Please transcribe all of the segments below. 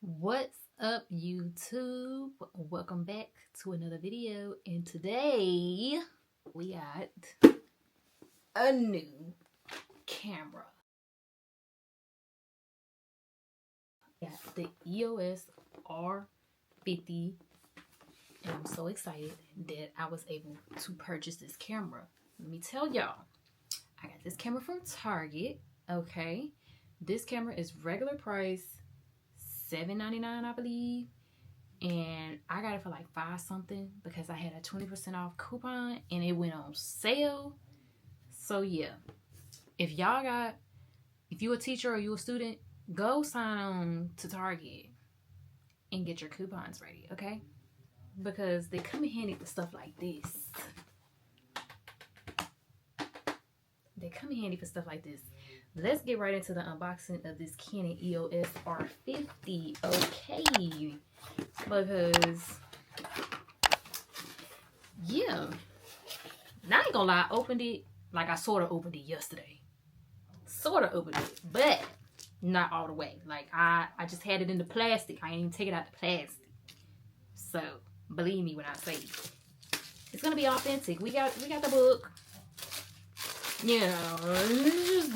What's up, YouTube? Welcome back to another video, and today we got a new camera. Got the EOS R50, and I'm so excited that I was able to purchase this camera. Let me tell y'all, I got this camera from Target. Okay, this camera is regular price $7.99, I believe, and I got it for like $5 something because I had a 20% off coupon and it went on sale. So yeah, if you a teacher or you a student, go sign on to Target and get your coupons ready, okay? Because they come in handy for stuff like this. Let's get right into the unboxing of this Canon EOS R50, okay? Because, yeah, now I ain't gonna lie, I opened it, like I sort of opened it yesterday. But not all the way. Like, I just had it in the plastic. I ain't even take it out the plastic. So, believe me when I say it's gonna be authentic. We got the book. You know,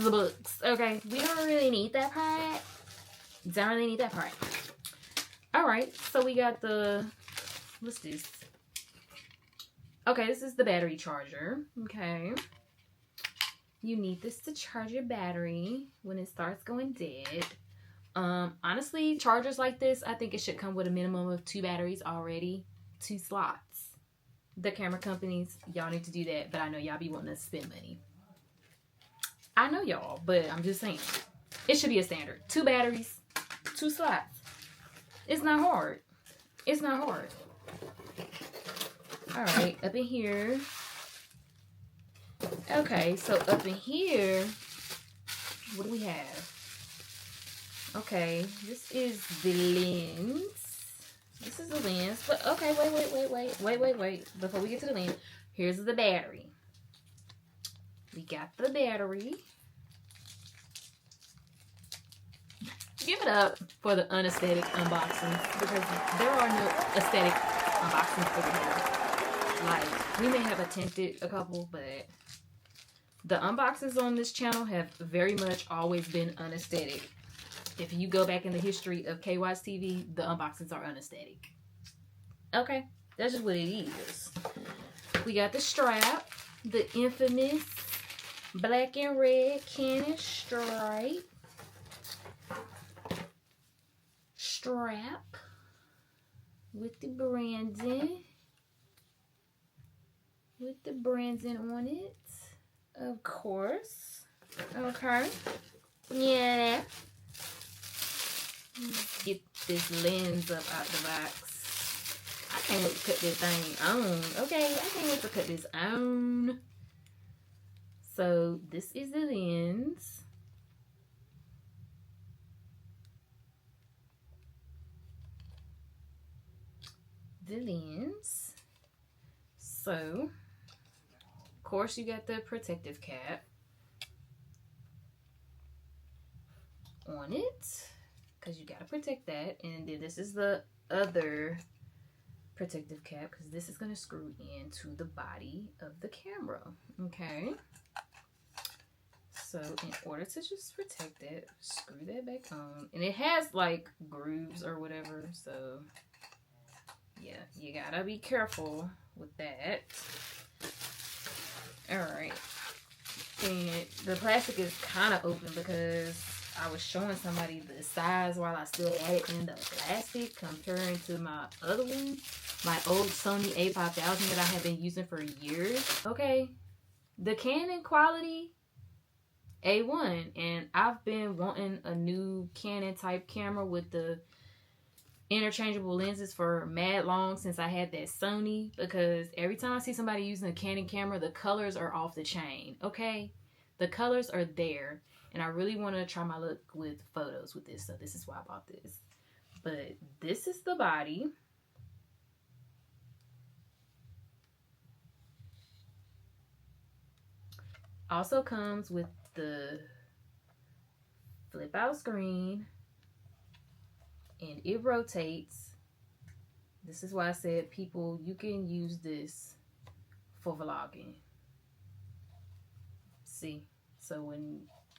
the books. Okay, we don't really need that part. Alright, so we got the, what's this? Okay, this is the battery charger. Okay. You need this to charge your battery when it starts going dead. Honestly, chargers like this, I think it should come with a minimum of 2 batteries already. 2 slots. The camera companies, y'all need to do that, but I know y'all be wanting to spend money. I know y'all, but I'm just saying. It should be a standard. 2 batteries, 2 slots. It's not hard. Alright, up in here. Okay, so up in here, what do we have? Okay, this is the lens. But okay, wait. Before we get to the lens, here's the battery. We got the battery. Give it up for the Unaesthetic unboxings, because there are no aesthetic unboxings over here. Like, we may have attempted a couple, but the unboxings on this channel have very much always been unaesthetic. If you go back in the history of KWatsTV, the unboxings are unaesthetic. Okay, that's just what it is. We got the strap, the infamous black and red Canon strap with the branding on it, of course. Okay, yeah. Let's get this lens up out the box. I can't wait to cut this thing on. Okay, I can't wait to cut this on. So this is the lens. So, of course, you got the protective cap on it, because you got to protect that. And then this is the other protective cap, because this is going to screw into the body of the camera. Okay. So in order to just protect it, screw that back on. And it has like grooves or whatever, so yeah, you gotta be careful with that. Alright. And the plastic is kind of open because I was showing somebody the size while I still had it in the plastic, comparing to my other one, my old Sony A5000 that I have been using for years. Okay, the Canon quality, A1, and I've been wanting a new Canon type camera with the interchangeable lenses for mad long since I had that Sony, because every time I see somebody using a Canon camera, the colors are off the chain. Okay, the colors are there, and I really want to try my luck with photos with this, so this is why I bought this. But this is the body. Also comes with the flip out screen and it rotates. This is why I said, people, you can use this for vlogging. See, so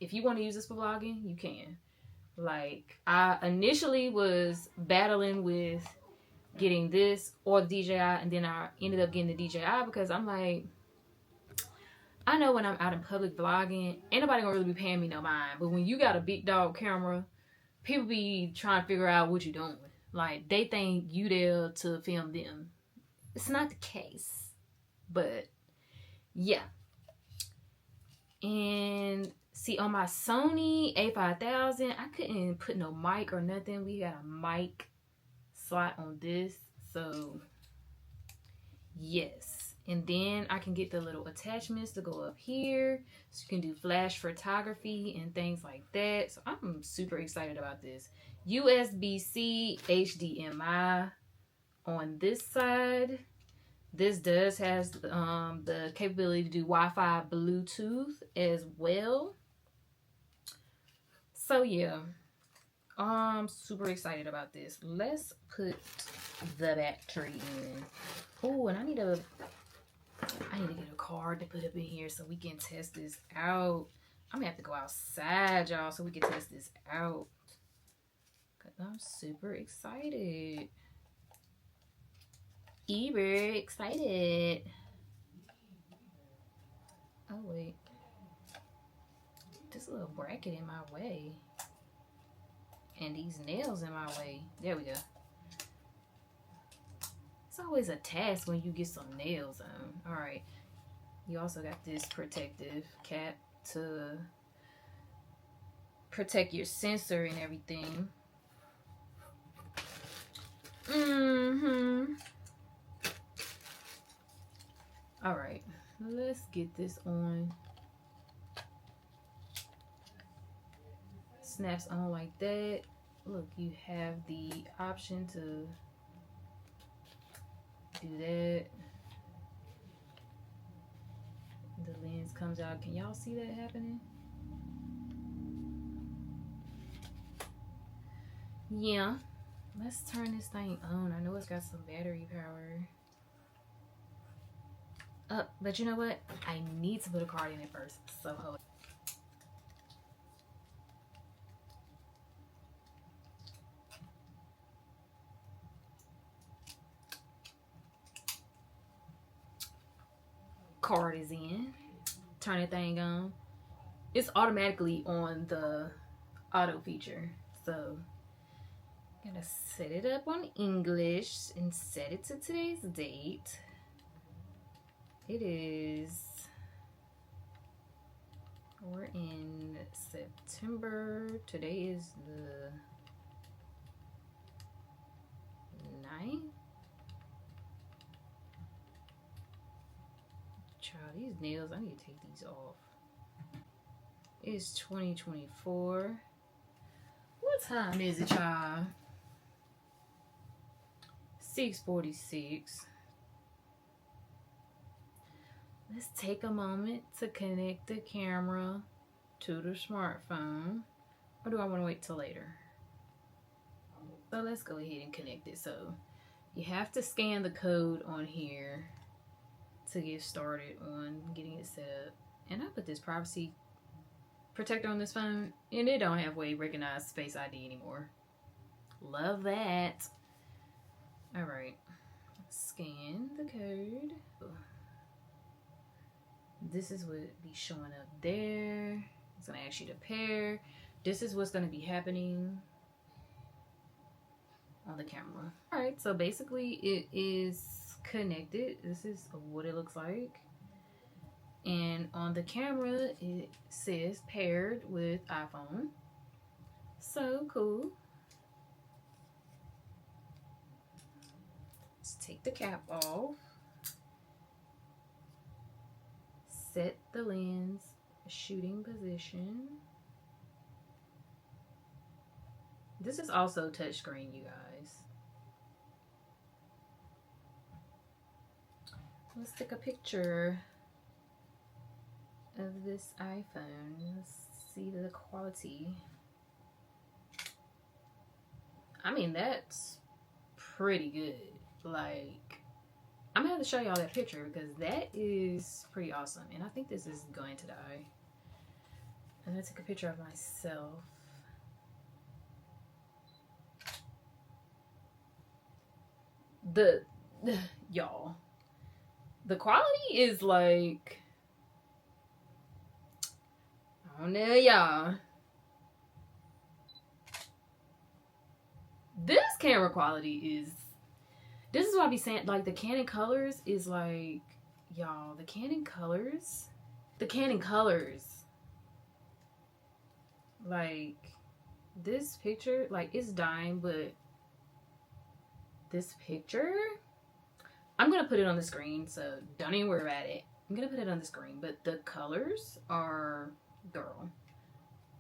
if you want to use this for vlogging, you can. Like, I initially was battling with getting this or the DJI, and then I ended up getting the DJI because I'm like, I know when I'm out in public vlogging, ain't nobody gonna really be paying me no mind. But when you got a big dog camera, people be trying to figure out what you're doing. Like, they think you there to film them. It's not the case. But, yeah. And, see, on my Sony a5000, I couldn't put no mic or nothing. We got a mic slot on this. So, yes. And then I can get the little attachments to go up here. So you can do flash photography and things like that. So I'm super excited about this. USB-C, HDMI on this side. This does has the capability to do Wi-Fi, Bluetooth as well. So yeah, I'm super excited about this. Let's put the battery in. Oh, and I need to get a card to put up in here so we can test this out. I'm gonna have to go outside, y'all, so we can test this out. Cause I'm super excited. Very excited. Oh wait, this little bracket in my way, and these nails in my way. There we go. It's always a task when you get some nails on. All right. You also got this protective cap to protect your sensor and everything. All right. Let's get this on. Snaps on like that. Look, you have the option to do that. The lens comes out. Can y'all see that happening? Yeah. Let's turn this thing on. I know it's got some battery power. But you know what? I need to put a card in it first. So hold. Card is in. Turn the thing on. It's automatically on the auto feature, so I'm gonna set it up on English and set it to today's date. We're in September. Today is the 9th. Child, these nails, I need to take these off. It's 2024. What time is it, y'all? 6:46. Let's take a moment to connect the camera to the smartphone. Or do I want to wait till later? So let's go ahead and connect it. So you have to scan the code on here to get started on getting it set up. And I put this privacy protector on this phone, and it don't have way recognized Face ID anymore. Love that. All right, scan the code. This is what be showing up there. It's gonna ask you to pair. This is what's gonna be happening on the camera. All right, so basically it is connected. This is what it looks like. And on the camera, it says paired with iPhone. So cool. Let's take the cap off. Set the lens shooting position. This is also touchscreen, you guys. Let's take a picture of this iPhone. Let's see the quality. I mean, that's pretty good. Like, I'm gonna have to show y'all that picture because that is pretty awesome. And I think this is going to die. And I took a picture of myself. Y'all, the quality is like, I don't know, y'all. This camera quality is, this is what I be saying, like the Canon colors is like, y'all, the Canon colors, like this picture, like it's dying, but this picture, I'm gonna put it on the screen, so don't even worry about it. I'm gonna put it on the screen, but the colors are, girl.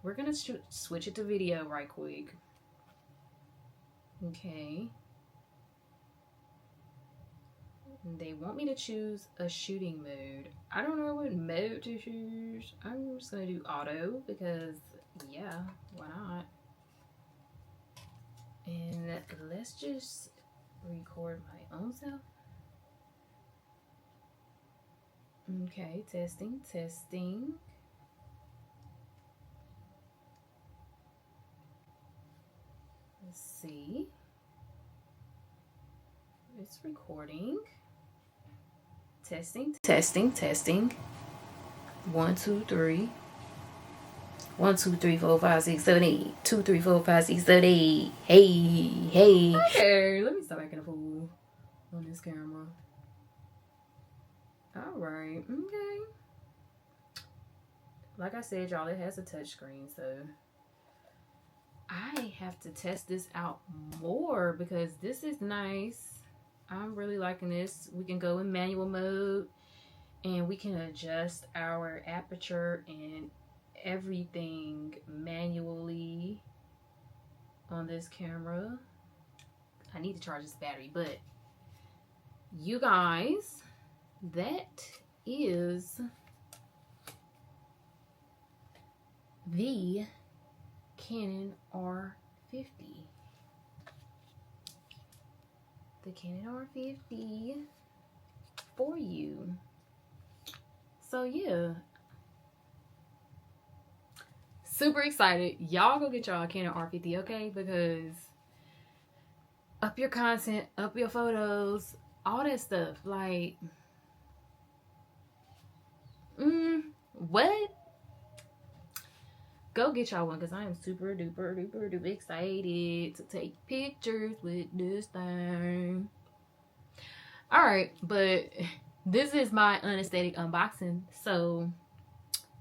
We're gonna switch it to video right quick. Okay. They want me to choose a shooting mode. I don't know what mode to choose. I'm just gonna do auto because, yeah, why not? And let's just record my own self. Okay, testing. Let's see. It's recording. Testing. 1, 2, 3. 1, 2, 3, 4, 5, 6, 7, 8. 2, 3, 4, 5, 6, 7, 8. Hey. Okay, let me stop acting a fool on this camera. Alright, okay. Like I said, y'all, it has a touch screen, so I have to test this out more because this is nice. I'm really liking this. We can go in manual mode and we can adjust our aperture and everything manually on this camera. I need to charge this battery, but you guys, that is the Canon R50. The Canon R50 for you. So yeah, super excited. Y'all go get y'all a Canon R50, okay? Because up your content, up your photos, all that stuff. Like, what? Go get y'all one because I am super duper excited to take pictures with this thing. Alright, but this is my Unaesthetic unboxing. So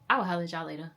I will holler at y'all later.